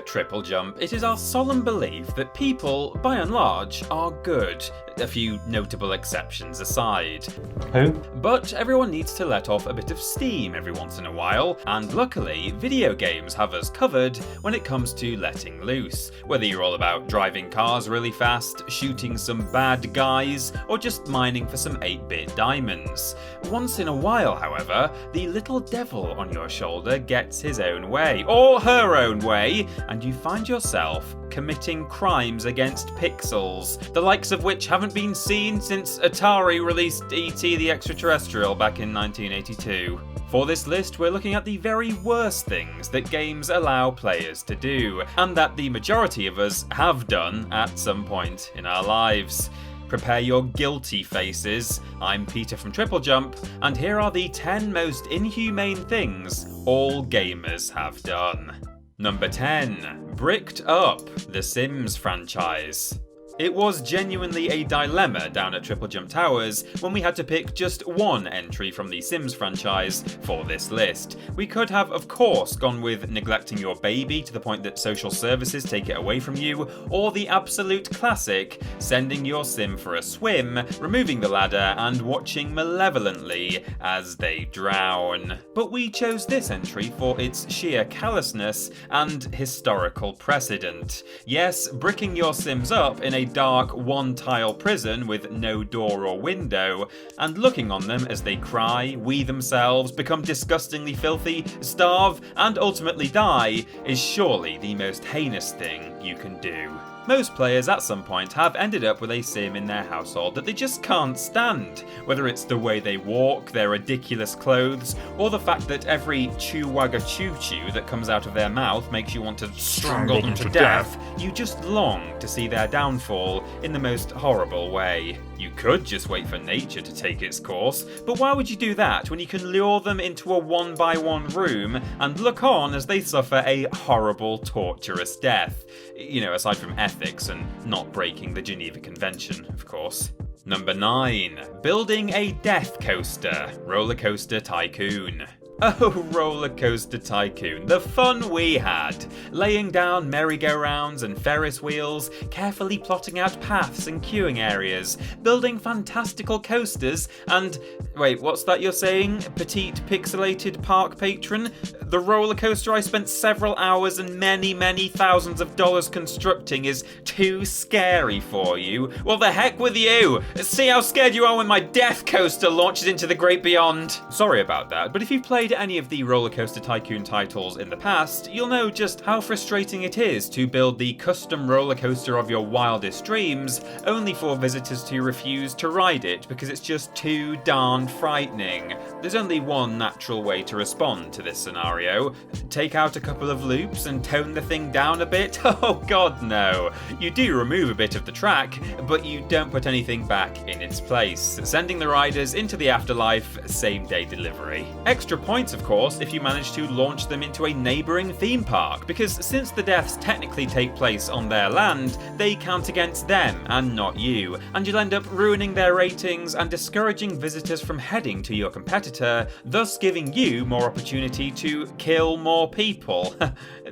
TripleJump, it is our solemn belief that people, by and large, are good, a few notable exceptions aside. Who? But everyone needs to let off a bit of steam every once in a while, and luckily, video games have us covered when it comes to letting loose. Whether you're all about driving cars really fast, shooting some bad guys, or just mining for some 8-bit diamonds. Once in a while, however, the little devil on your shoulder gets his own way, or her own way, and you find yourself committing crimes against pixels, the likes of which haven't been seen since Atari released E.T. the Extraterrestrial back in 1982. For this list, we're looking at the very worst things that games allow players to do, and that the majority of us have done at some point in our lives. Prepare your guilty faces. I'm Peter from TripleJump, and here are the 10 most inhumane things all gamers have done. Number 10. Bricked up the Sims franchise. It was genuinely a dilemma down at TripleJump Towers when we had to pick just one entry from the Sims franchise for this list. We could have, of course, gone with neglecting your baby to the point that social services take it away from you, or the absolute classic, sending your sim for a swim, removing the ladder, and watching malevolently as they drown. But we chose this entry for its sheer callousness and historical precedent. Yes, bricking your sims up in a dark one-tile prison with no door or window, and looking on them as they cry, wee themselves, become disgustingly filthy, starve, and ultimately die, is surely the most heinous thing you can do. Most players at some point have ended up with a sim in their household that they just can't stand, whether it's the way they walk, their ridiculous clothes, or the fact that every chew-wagga choo-choo that comes out of their mouth makes you want to strangle them to death. You just long to see their downfall in the most horrible way. You could just wait for nature to take its course, but why would you do that when you can lure them into a one-by-one room and look on as they suffer a horrible, torturous death? You know, aside from ethics and not breaking the Geneva Convention, of course. Number 9. Building a death coaster. RollerCoaster Tycoon. Oh, RollerCoaster Tycoon, the fun we had! Laying down merry-go-rounds and Ferris wheels, carefully plotting out paths and queuing areas, building fantastical coasters, and... wait, what's that you're saying, petite pixelated park patron? The roller coaster I spent several hours and many thousands of dollars constructing is too scary for you? Well, the heck with you! See how scared you are when my death coaster launches into the great beyond! Sorry about that, but if you've played any of the RollerCoaster Tycoon titles in the past, you'll know just how frustrating it is to build the custom roller coaster of your wildest dreams, only for visitors to refuse to ride it because it's just too darn frightening. There's only one natural way to respond to this scenario. Take out a couple of loops and tone the thing down a bit? Oh god no. You do remove a bit of the track, but you don't put anything back in its place, sending the riders into the afterlife same-day delivery. Extra points, of course, if you manage to launch them into a neighbouring theme park, because since the deaths technically take place on their land, they count against them and not you, and you'll end up ruining their ratings and discouraging visitors from heading to your competitor, thus giving you more opportunity to kill more people.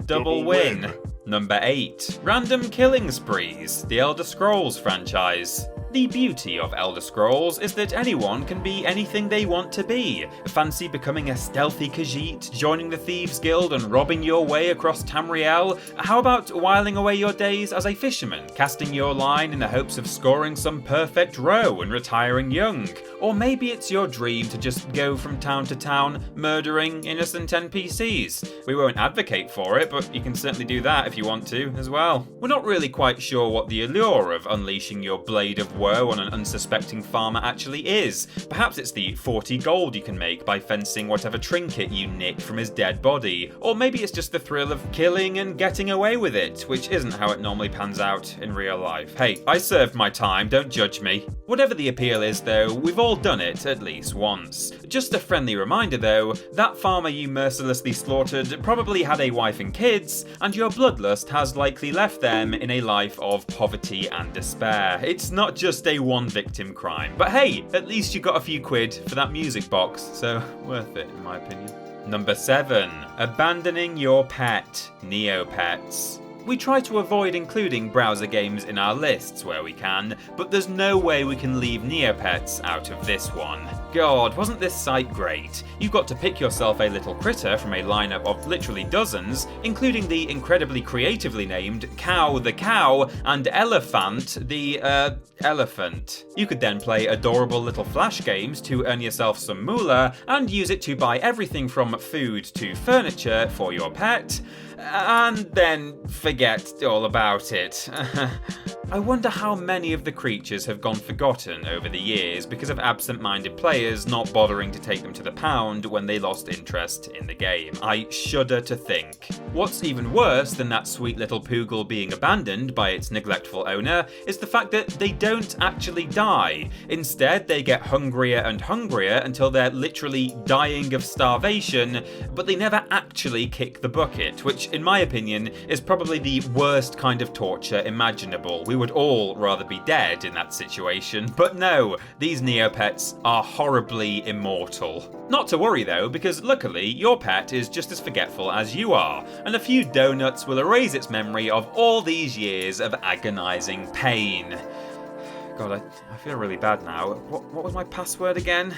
Double win. Number 8. Random killing sprees, the Elder Scrolls franchise. The beauty of Elder Scrolls is that anyone can be anything they want to be. Fancy becoming a stealthy Khajiit, joining the Thieves Guild and robbing your way across Tamriel? How about whiling away your days as a fisherman, casting your line in the hopes of scoring some perfect row and retiring young? Or maybe it's your dream to just go from town to town, murdering innocent NPCs. We won't advocate for it, but you can certainly do that if you want to as well. We're not really quite sure what the allure of unleashing your blade of woe on an unsuspecting farmer actually is. Perhaps it's the 40 gold you can make by fencing whatever trinket you nick from his dead body. Or maybe it's just the thrill of killing and getting away with it, which isn't how it normally pans out in real life. Hey, I served my time, don't judge me. Whatever the appeal is though, we've all done it at least once. Just a friendly reminder though, that farmer you mercilessly slaughtered probably had a wife and kids, and your bloodlust has likely left them in a life of poverty and despair. It's not just a one victim crime. But hey, at least you got a few quid for that music box, so worth it in my opinion. Number 7. Abandoning your pet, Neopets. We try to avoid including browser games in our lists where we can, but there's no way we can leave Neopets out of this one. God, wasn't this site great? You got to pick yourself a little critter from a lineup of literally dozens, including the incredibly creatively named Cow the Cow and Elephant the Elephant. You could then play adorable little flash games to earn yourself some moolah and use it to buy everything from food to furniture for your pet, and then forget all about it. I wonder how many of the creatures have gone forgotten over the years because of absent-minded players not bothering to take them to the pound when they lost interest in the game. I shudder to think. What's even worse than that sweet little Poogle being abandoned by its neglectful owner is the fact that they don't actually die. Instead, they get hungrier and hungrier until they're literally dying of starvation, but they never actually kick the bucket, which in my opinion is probably the worst kind of torture imaginable. We would all rather be dead in that situation, but no, these Neopets are horribly immortal. Not to worry though, because luckily your pet is just as forgetful as you are, and a few donuts will erase its memory of all these years of agonizing pain. God, I feel really bad now. What was my password again?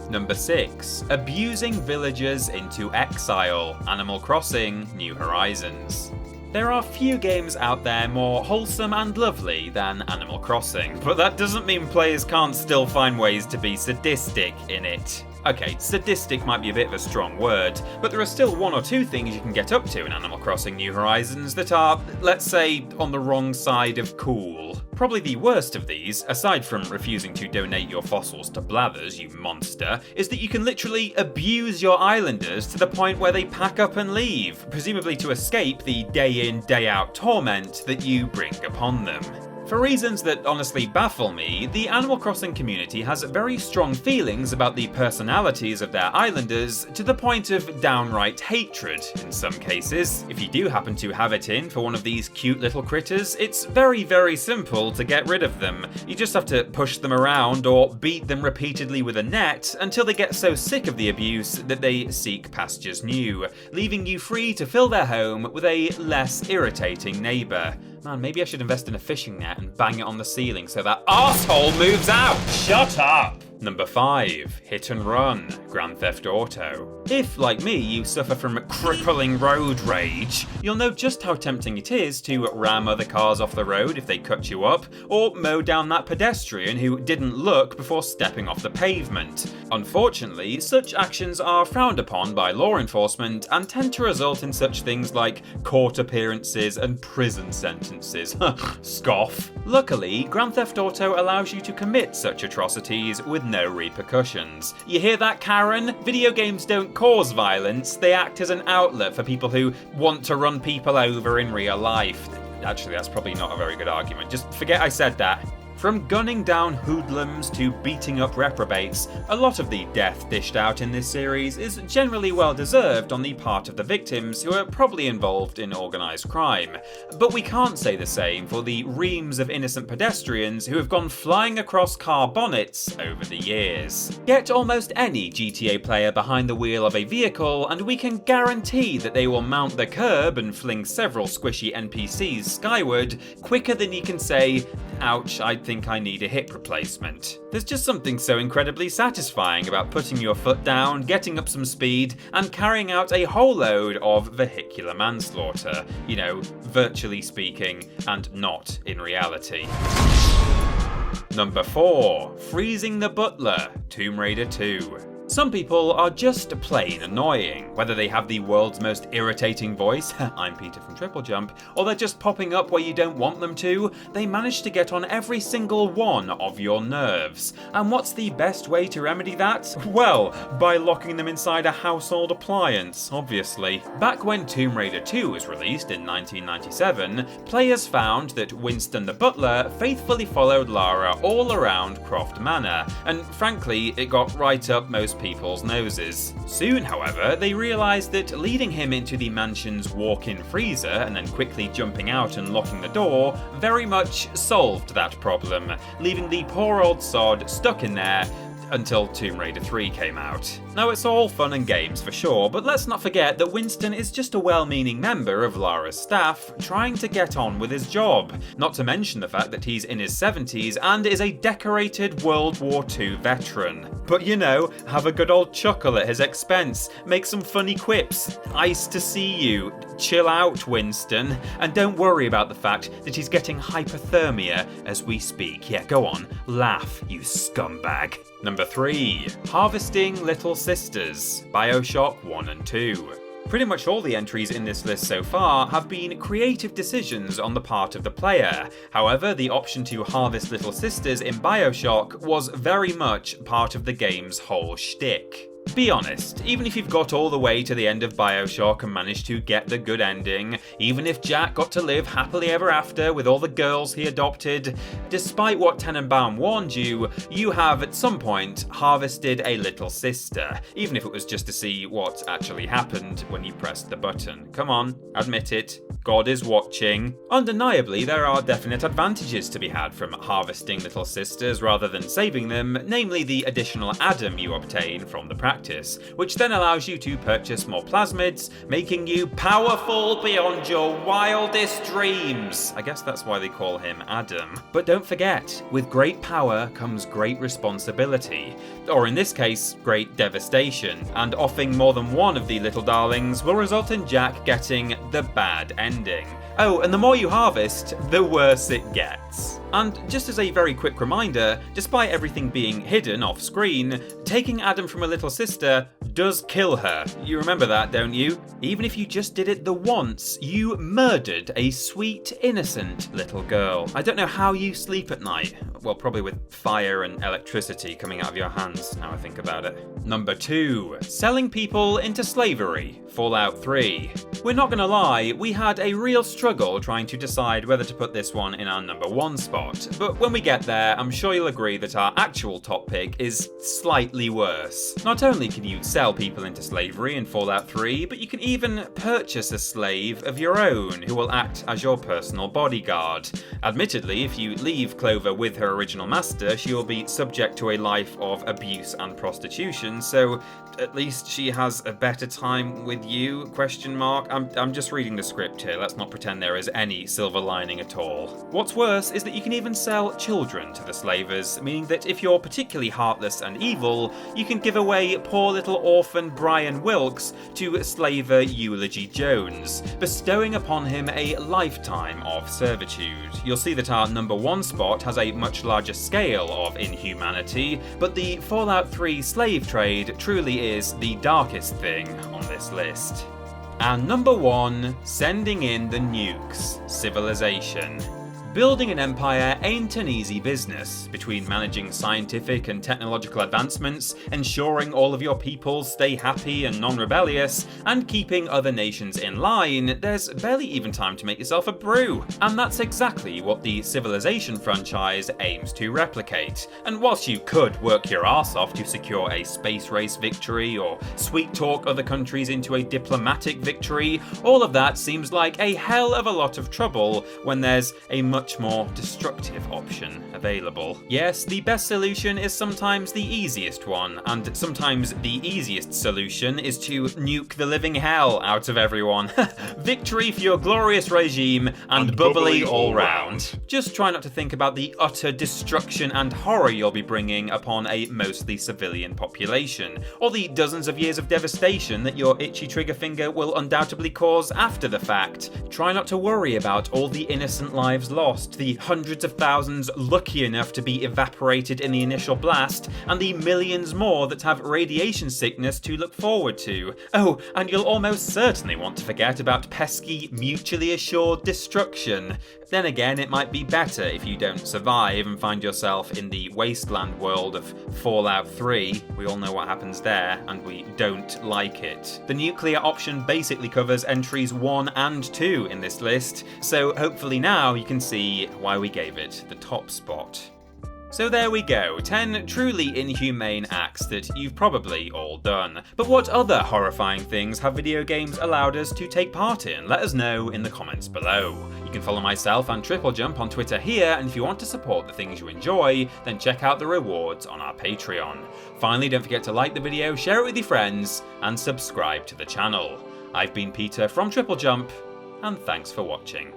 Number 6. Abusing villagers into exile. Animal Crossing: New Horizons. There are few games out there more wholesome and lovely than Animal Crossing, but that doesn't mean players can't still find ways to be sadistic in it. Okay, sadistic might be a bit of a strong word, but there are still one or two things you can get up to in Animal Crossing New Horizons that are, let's say, on the wrong side of cool. Probably the worst of these, aside from refusing to donate your fossils to Blathers, you monster, is that you can literally abuse your islanders to the point where they pack up and leave, presumably to escape the day-in, day-out torment that you bring upon them. For reasons that honestly baffle me, the Animal Crossing community has very strong feelings about the personalities of their islanders, to the point of downright hatred in some cases. If you do happen to have it in for one of these cute little critters, it's very, very simple to get rid of them. You just have to push them around or beat them repeatedly with a net until they get so sick of the abuse that they seek pastures new, leaving you free to fill their home with a less irritating neighbour. Man, maybe I should invest in a fishing net and bang it on the ceiling so that arsehole moves out! Shut up! Number 5. Hit and Run, Grand Theft Auto. If, like me, you suffer from crippling road rage, you'll know just how tempting it is to ram other cars off the road if they cut you up, or mow down that pedestrian who didn't look before stepping off the pavement. Unfortunately, such actions are frowned upon by law enforcement and tend to result in such things like court appearances and prison sentences. Scoff. Luckily, Grand Theft Auto allows you to commit such atrocities with no repercussions. You hear that, Karen? Video games don't cause violence, they act as an outlet for people who want to run people over in real life. Actually, that's probably not a very good argument. Just forget I said that. From gunning down hoodlums to beating up reprobates, a lot of the death dished out in this series is generally well deserved on the part of the victims who are probably involved in organised crime. But we can't say the same for the reams of innocent pedestrians who have gone flying across car bonnets over the years. Get almost any GTA player behind the wheel of a vehicle and we can guarantee that they will mount the curb and fling several squishy NPCs skyward quicker than you can say, "Ouch, I think I need a hip replacement." There's just something so incredibly satisfying about putting your foot down, getting up some speed, and carrying out a whole load of vehicular manslaughter. You know, virtually speaking, and not in reality. Number 4. Freezing the Butler, Tomb Raider 2. Some people are just plain annoying, whether they have the world's most irritating voice, I'm Peter from TripleJump, or they're just popping up where you don't want them to, they manage to get on every single one of your nerves. And what's the best way to remedy that? Well, by locking them inside a household appliance, obviously. Back when Tomb Raider 2 was released in 1997, players found that Winston the Butler faithfully followed Lara all around Croft Manor, and frankly, it got right up most people's noses. Soon, however, they realised that leading him into the mansion's walk-in freezer and then quickly jumping out and locking the door very much solved that problem, leaving the poor old sod stuck in there until Tomb Raider 3 came out. Now it's all fun and games for sure, but let's not forget that Winston is just a well-meaning member of Lara's staff trying to get on with his job, not to mention the fact that he's in his 70s and is a decorated World War II veteran. But you know, have a good old chuckle at his expense, make some funny quips, nice to see you, chill out Winston, and don't worry about the fact that he's getting hypothermia as we speak. Yeah, go on, laugh, you scumbag. Number 3. Harvesting Little Sisters, BioShock 1 and 2. Pretty much all the entries in this list so far have been creative decisions on the part of the player. However, the option to harvest little sisters in BioShock was very much part of the game's whole shtick. Be honest, even if you've got all the way to the end of BioShock and managed to get the good ending, even if Jack got to live happily ever after with all the girls he adopted, despite what Tenenbaum warned you, you have at some point harvested a little sister, even if it was just to see what actually happened when you pressed the button. Come on, admit it. God is watching. Undeniably, there are definite advantages to be had from harvesting little sisters rather than saving them, namely the additional Adam you obtain from the practice, which then allows you to purchase more plasmids, making you powerful beyond your wildest dreams. I guess that's why they call him Adam. But don't forget, with great power comes great responsibility, or in this case, great devastation, and offing more than one of the little darlings will result in Jack getting the bad ending. Oh, and the more you harvest, the worse it gets. And just as a very quick reminder, despite everything being hidden off screen, taking Adam from a little sister does kill her. You remember that, don't you? Even if you just did it the once, you murdered a sweet, innocent little girl. I don't know how you sleep at night. Well, probably with fire and electricity coming out of your hands, now I think about it. Number 2. Selling people into slavery, Fallout 3. We're not gonna lie, we had a real struggle trying to decide whether to put this one in our number 1 spot. But when we get there, I'm sure you'll agree that our actual top pick is slightly worse. Not only can you sell people into slavery in Fallout 3, but you can even purchase a slave of your own who will act as your personal bodyguard. Admittedly, if you leave Clover with her original master, she will be subject to a life of abuse and prostitution, so at least she has a better time with you, ? I'm just reading the script here, let's not pretend there is any silver lining at all. What's worse is that you can even sell children to the slavers, meaning that if you're particularly heartless and evil, you can give away poor little orphan Brian Wilkes to slaver Eulogy Jones, bestowing upon him a lifetime of servitude. You'll see that our number 1 spot has a much larger scale of inhumanity, but the Fallout 3 slave trade truly is the darkest thing on this list. And number 1, sending in the nukes, Civilization. Building an empire ain't an easy business. Between managing scientific and technological advancements, ensuring all of your people stay happy and non-rebellious, and keeping other nations in line, there's barely even time to make yourself a brew. And that's exactly what the Civilization franchise aims to replicate. And whilst you could work your arse off to secure a space race victory, or sweet talk other countries into a diplomatic victory, all of that seems like a hell of a lot of trouble when there's a much more destructive option available. Yes, the best solution is sometimes the easiest one, and sometimes the easiest solution is to nuke the living hell out of everyone. Victory for your glorious regime and bubbly all round. Just try not to think about the utter destruction and horror you'll be bringing upon a mostly civilian population, or the dozens of years of devastation that your itchy trigger finger will undoubtedly cause after the fact. Try not to worry about all the innocent lives lost, the hundreds of thousands lucky enough to be evaporated in the initial blast, and the millions more that have radiation sickness to look forward to. Oh, and you'll almost certainly want to forget about pesky, mutually assured destruction. Then again, it might be better if you don't survive and find yourself in the wasteland world of Fallout 3. We all know what happens there, and we don't like it. The nuclear option basically covers entries 1 and 2 in this list, so hopefully now you can see why we gave it the top spot. So there we go, 10 truly inhumane acts that you've probably all done. But what other horrifying things have video games allowed us to take part in? Let us know in the comments below. You can follow myself and TripleJump on Twitter here, and if you want to support the things you enjoy, then check out the rewards on our Patreon. Finally, don't forget to like the video, share it with your friends, and subscribe to the channel. I've been Peter from TripleJump, and thanks for watching.